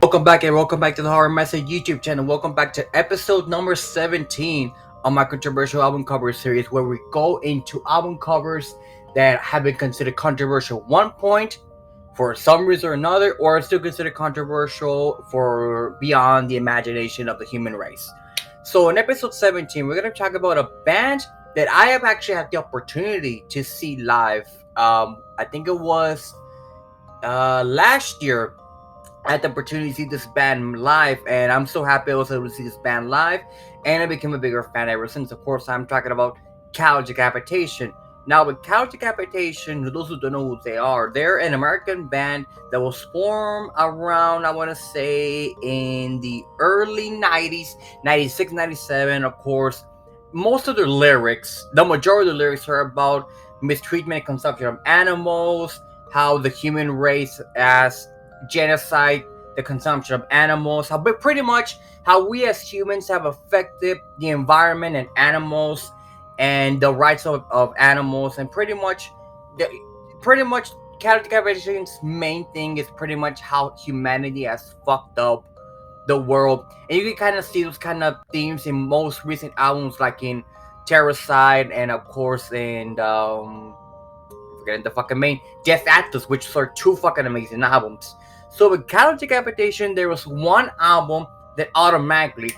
Welcome back to the Horror Message YouTube channel. Welcome back to episode number 17 on my controversial album cover series, where we go into album covers that have been considered controversial at one point for some reason or another, or still considered controversial for beyond the imagination of the human race. So in episode 17, we're going to talk about a band that I have actually had the opportunity to see live. I think it was last year. I had the opportunity to see this band live, and I'm so happy I was able to see this band live, and I became a bigger fan ever since. Of course, I'm talking about Decapitation. Now, with Decapitation, for those who don't know who they are, they're an American band that was formed around, I want to say, in the early 90s, 96, 97. Of course, most of their lyrics, the majority of the lyrics are about mistreatment and consumption of animals, how the human race as genocide, the consumption of animals, but pretty much how we as humans have affected the environment and animals and the rights of animals, and pretty much Catholic Conversation's main thing is pretty much how humanity has fucked up the world, and you can kind of see those kind of themes in most recent albums, like in Terrorcide, and of course in forgetting the fucking main Death Actors, which are two fucking amazing albums. So with Catholic Decapitation, there was one album that automatically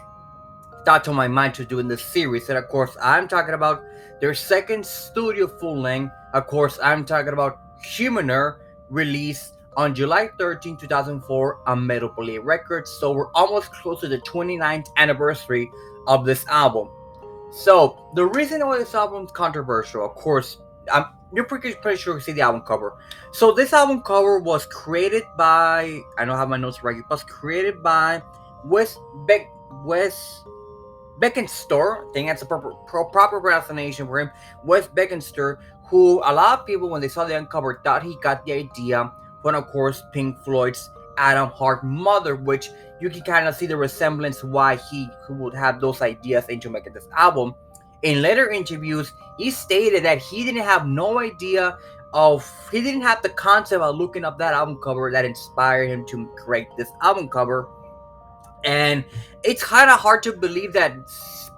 thought to my mind to do in this series, and of course I'm talking about their second studio full length. Of course I'm talking about Humanure, released on July 13, 2004 on Metal Bullet Records. So we're almost close to the 29th anniversary of this album. So the reason why this album is controversial, of course, you're pretty sure you see the album cover. So this album cover was created by, I don't have my notes right, it was created by Wes Beckenster. I think that's the proper pronunciation for him. Wes Beckenster, who a lot of people, when they saw the album cover, thought he got the idea from, of course, Pink Floyd's Adam Hart Mother, which you can kind of see the resemblance why he would have those ideas into making this album. In later interviews, he stated that he didn't have the concept of looking up that album cover that inspired him to create this album cover. And it's kind of hard to believe that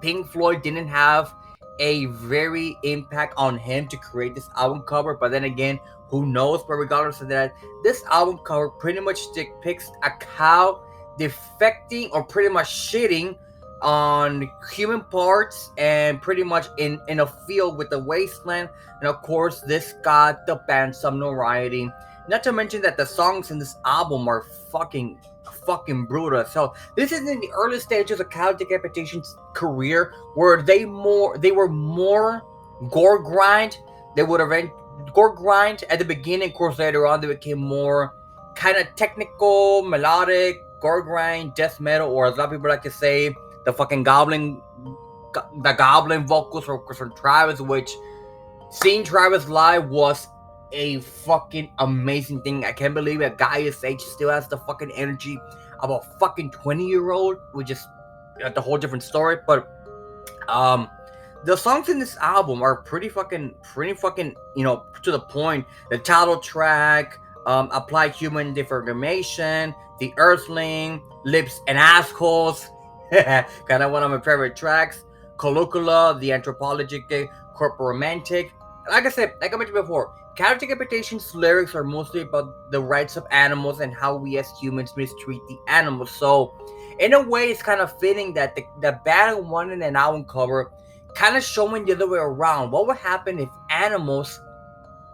Pink Floyd didn't have a very impact on him to create this album cover. But then again, who knows? But regardless of that, this album cover pretty much depicts a cow defecting or pretty much shitting on human parts, and pretty much in a field with a wasteland. And of course, this got the band some notoriety. Not to mention that the songs in this album are fucking brutal. So this is in the early stages of Catholic Decapitation's career, where they were more gore grind. They would have gore grind at the beginning. Of course, later on they became more kind of technical, melodic gore grind, death metal, or as a lot of people like to say, the goblin vocals from Travis, which seeing Travis live was a fucking amazing thing. I can't believe a guy his age still has the fucking energy of a fucking 20-year-old, which is the whole different story. But the songs in this album are pretty fucking, to the point. The title track, Apply Human Deformation, The Earthling, Lips and Assholes, kind of one of my favorite tracks. Caligula, The Anthropologic Corporomantic. Like I said, like I mentioned before, Catholic Decapitation's lyrics are mostly about the rights of animals and how we as humans mistreat the animals. So, in a way, it's kind of fitting that the band wanted an album cover kind of showing the other way around. What would happen if animals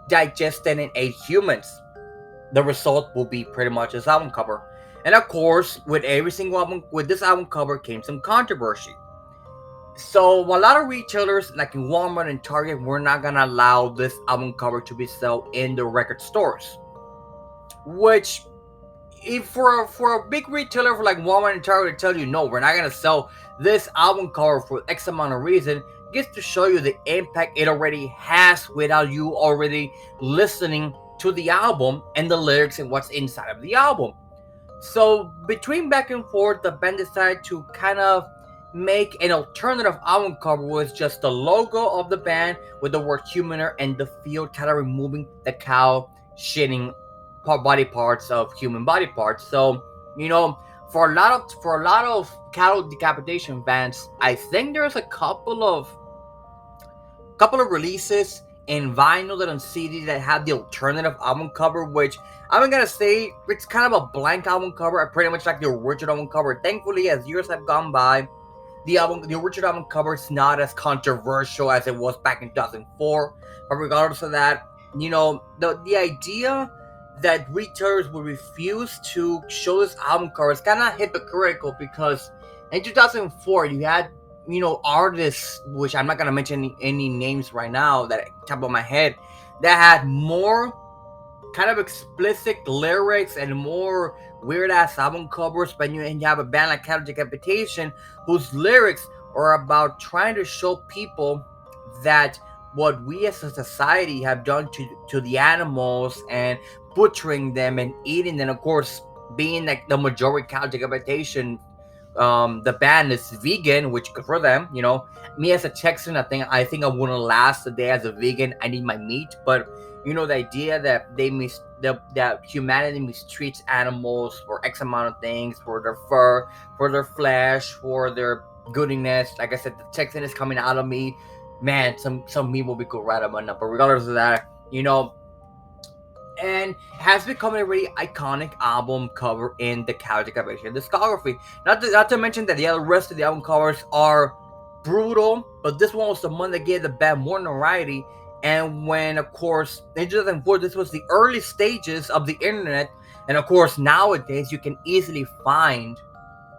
digested and ate humans? The result will be pretty much this album cover. And of course, with every single album, with this album cover came some controversy. So a lot of retailers, like in Walmart and Target, were not gonna allow this album cover to be sold in the record stores. Which, if for a big retailer for like Walmart and Target to tell you no, we're not gonna sell this album cover for X amount of reason, gets to show you the impact it already has without you already listening to the album and the lyrics and what's inside of the album. So between back and forth, the band decided to kind of make an alternative album cover with just the logo of the band with the word Humanure and the field kind of removing the cow shitting body parts of human body parts. So, For a lot of cattle decapitation fans, I think there's a couple of releases in vinyl and on CD that have the alternative album cover, which I'm gonna say it's kind of a blank album cover. I pretty much like the original album cover. Thankfully, as years have gone by, the original album cover is not as controversial as it was back in 2004. But regardless of that, the idea that retailers would refuse to show this album cover is kind of hypocritical, because in 2004 you had artists, which I'm not gonna mention any names right now that top of my head, that had more kind of explicit lyrics and more weird ass album covers. But you have a band like Cattle Decapitation, whose lyrics are about trying to show people that what we as a society have done to the animals, and butchering them and eating them. Of course, being like the majority Cattle Decapitation, the band is vegan, which good for them. Me as a Texan, I think I wouldn't last a day as a vegan. I need my meat. But the idea that that humanity mistreats animals for X amount of things, for their fur, for their flesh, for their goodiness. Like I said, the Texan is coming out of me. Man, some meme will be cool right about now. But regardless of that, and has become a really iconic album cover in the Cattle Decapitation discography. Not to mention that the other rest of the album covers are brutal, but this one was the one that gave the band more notoriety. And when, of course, in 2004, this was the early stages of the internet, and of course, nowadays you can easily find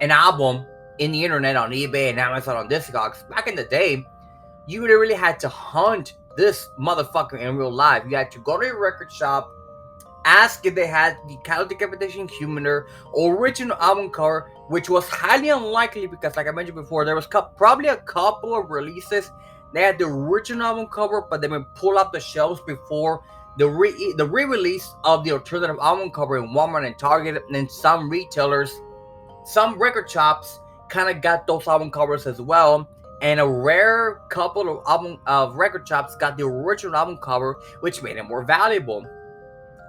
an album in the internet on eBay and Amazon on Discogs. Back in the day, you really had to hunt this motherfucker in real life. You had to go to a record shop, ask if they had the Cattle Decapitation Humanure original album cover, which was highly unlikely because, like I mentioned before, there was probably a couple of releases they had the original album cover, but they would pull up the shelves before the re-release of the alternative album cover in Walmart and Target. And some retailers, some record shops, kind of got those album covers as well. And a rare couple of record shops got the original album cover, which made it more valuable.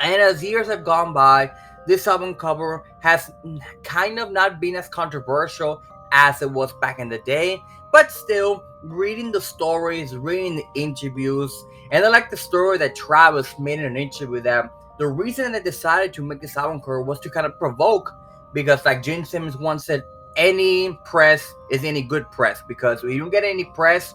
And as years have gone by, this album cover has kind of not been as controversial as it was back in the day. But still, reading the stories, reading the interviews, and I like the story that Travis made in an interview that the reason they decided to make this album cover was to kind of provoke, because like Gene Simmons once said, any press is any good press, because if you don't get any press,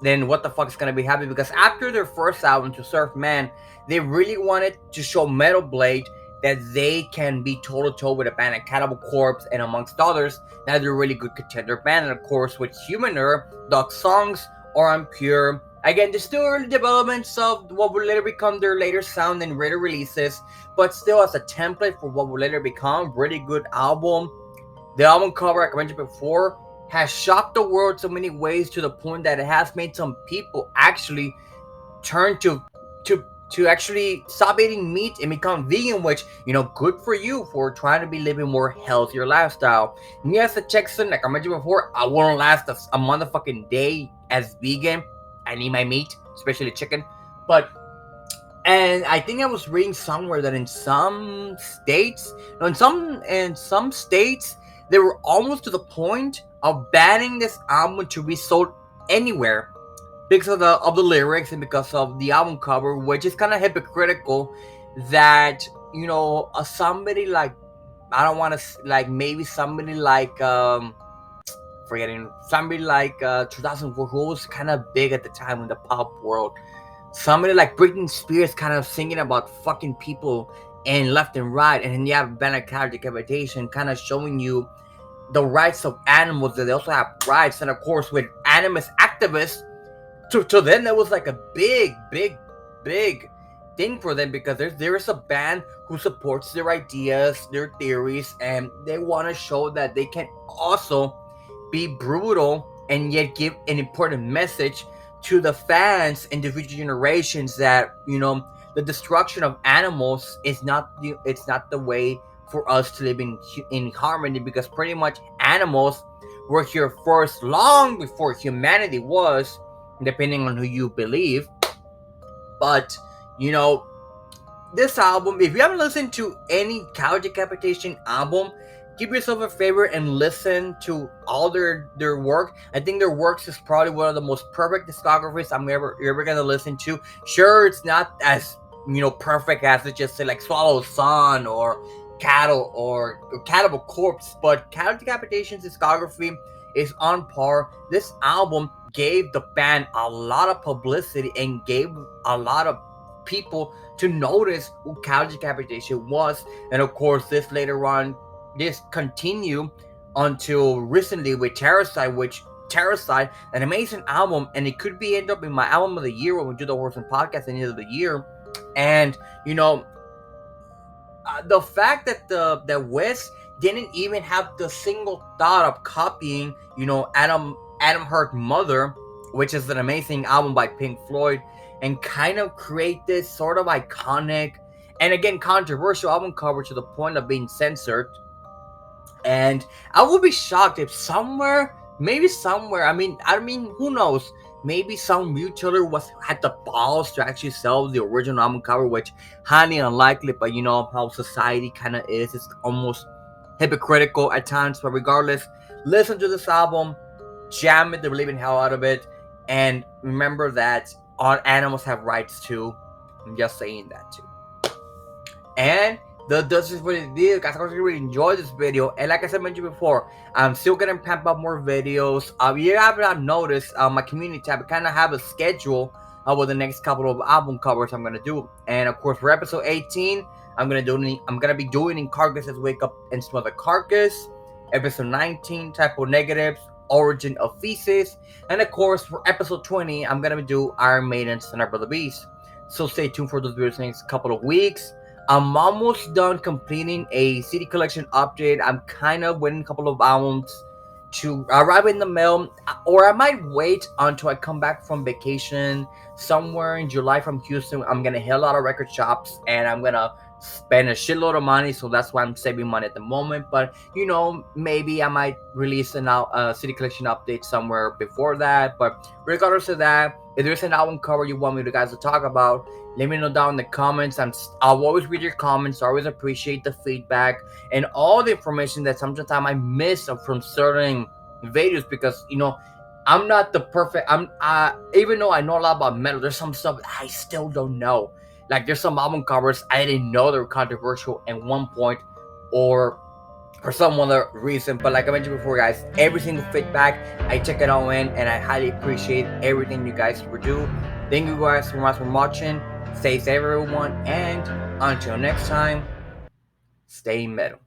then what the fuck is gonna be happening? Because after their first album, To Serve Man, they really wanted to show Metal Blade that they can be toe-to-toe with a band like Cannibal Corpse and amongst others, that they're a really good contender band. And of course, with Humanure, the songs are impure. Again, there's still early developments of what will later become their later sound and later releases, but still as a template for what will later become a really good album. The album cover, like I mentioned before, has shocked the world so many ways, to the point that it has made some people actually turn to actually stop eating meat and become vegan, which, good for you for trying to be living more healthier lifestyle. Me as a Texan, like I mentioned before, I wouldn't last a motherfucking day as vegan. I need my meat, especially chicken. And I think I was reading somewhere that in some states, in some states, they were almost to the point of banning this album to be sold anywhere, because of the lyrics and because of the album cover, which is kind of hypocritical. That somebody like, I don't want to, like, maybe somebody like forgetting somebody like 2004, who was kind of big at the time in the pop world. Somebody like Britney Spears kind of singing about fucking people and left and right, and then you have Banner Cattle Decapitation kind of showing you the rights of animals, that they also have rights. And of course, with animist activists, to them that was like a big thing for them, because there is a band who supports their ideas, their theories, and they want to show that they can also be brutal and yet give an important message to the fans and the future generations, that the destruction of animals is not the way for us to live in harmony, because pretty much animals were here first, long before humanity was, depending on who you believe. But this album, if you haven't listened to any Cow Decapitation album, give yourself a favor and listen to all their work. I think their works is probably one of the most perfect discographies you're ever gonna listen to. Sure, it's not as perfect as it just say like Swallow Sun or Cannibal Corpse, but Cow Decapitation's discography is on par. This album gave the band a lot of publicity and gave a lot of people to notice who Cow Decapitation was. And of course, this continued until recently with Terrorcide, which Terrorcide, an amazing album, and it could be end up in my album of the year when we do the Horseman podcast at the end of the year. And the fact that the West didn't even have the single thought of copying, Adam Hurt Mother, which is an amazing album by Pink Floyd, and kind of create this sort of iconic and again controversial album cover to the point of being censored. And I would be shocked if maybe somewhere, I mean, who knows? Maybe some retailer had the balls to actually sell the original album cover, which highly unlikely. But you know how society kind of is; it's almost hypocritical at times. But regardless, listen to this album, jam it the living hell out of it, and remember that all animals have rights too. I'm just saying that too. And that's just what it is, guys. I hope you really enjoyed this video. And like I said, mentioned before, I'm still gonna pump up more videos. You haven't noticed my community tab. I kind of have a schedule with the next couple of album covers I'm gonna do. And of course, for episode 18, I'm gonna be doing In Carcasses Wake Up and Smell the Carcass. Episode 19, Typo Negatives, Origin of Feces. And of course, for episode 20, I'm gonna do Iron Maiden's and Our Brother Beast. So stay tuned for those videos next couple of weeks. I'm almost done completing a CD collection update. I'm kind of waiting a couple of albums to arrive in the mail, or I might wait until I come back from vacation somewhere in July from Houston. I'm gonna hit a lot of record shops and I'm gonna spend a shitload of money, so that's why I'm saving money at the moment. But maybe I might release a CD collection update somewhere before that. But regardless of that, if there's an album cover you want me to guys to talk about, let me know down in the comments. I'll always read your comments. I always appreciate the feedback and all the information that sometimes I miss from certain videos, because I'm not the perfect. Even though I know a lot about metal, there's some stuff I still don't know. Like there's some album covers I didn't know they were controversial at one point, or for some other reason. But like I mentioned before, guys, every single feedback I check it all in, and I highly appreciate everything you guys do. Thank you guys so much for watching. Stay safe, everyone, and until next time, stay metal.